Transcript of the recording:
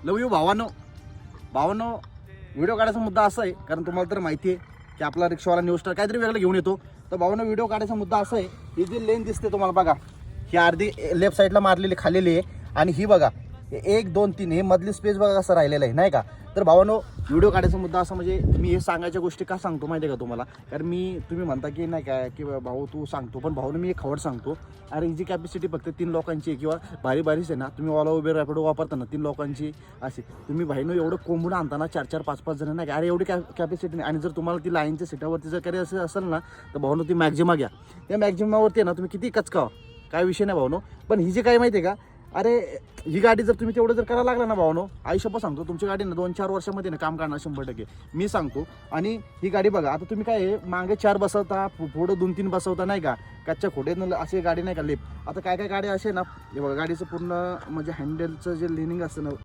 लव you भावांनो. Video काढायचा मुद्दा असा आहे, कारण तुम्हाला तर माहिती आहे की आपला रिक्षावाला न्यू स्टार काहीतरी वेगळं घेऊन येतो. तर भावांनो व्हिडिओ काढायचा मुद्दा असा आहे, ही जी लेन दिसते तुम्हाला बघा, ही अर्धी लेफ्ट साईडला मारलेली खाल्लेली आहे आणि ही बघा 1 2 3 हे मधली स्पेस बघा कसं राहिलेलं आहे नाही का. तर भावांनो व्हिडिओ काढायचा मुद्दा असा, म्हणजे मी हे सांगायच्या गोष्टी का सांगतो माहिती आहे का तुम्हाला, कारण तुम्ही म्हणता की नाही काय की भाऊ तू सांगतो, पण भाऊने मी एक खवड सांगतो. अरे हिची कॅपॅसिटी फक्त 3 लोकांची आहे, किंवा बारीच आहे ना, तुम्ही ओला उबेर रॅपिडो वापरता ना 3 लोकांची असे, तुम्ही भाईनं एवढं कोंबून आणताना 4 5 जण नाही का, अरे एवढी कॅपॅसिटी नाही. आणि जर तुम्हाला ती लाईनच्या सीटावरती जर काही असेल ना, तर भाऊनं ती मॅक्झिमा घ्या. त्या मॅक्झिमावरती आहे ना तुम्ही किती कचकावा, काय विषय नाही भाऊनो. पण ही जी काय माहिती आहे का, अरे ही गाडी जर तुम्ही तेवढं जर करायला लागला ना भावानो, आयुष्यभर सांगतो तुमची गाडी ना 2-4 वर्षामध्ये ना काम करणार 100% मी सांगतो. आणि ही गाडी बघा, आता तुम्ही काय आहे मागे 4 बसवता, पुढं 2-3 बसवता नाही का, कच्च्या खोड्यानं अशी गाडी नाही का लेप. आता काय गाडी असे ना, हे बघा गाडीचं पूर्ण म्हणजे हँडलचं जे लिनिंग असतं ना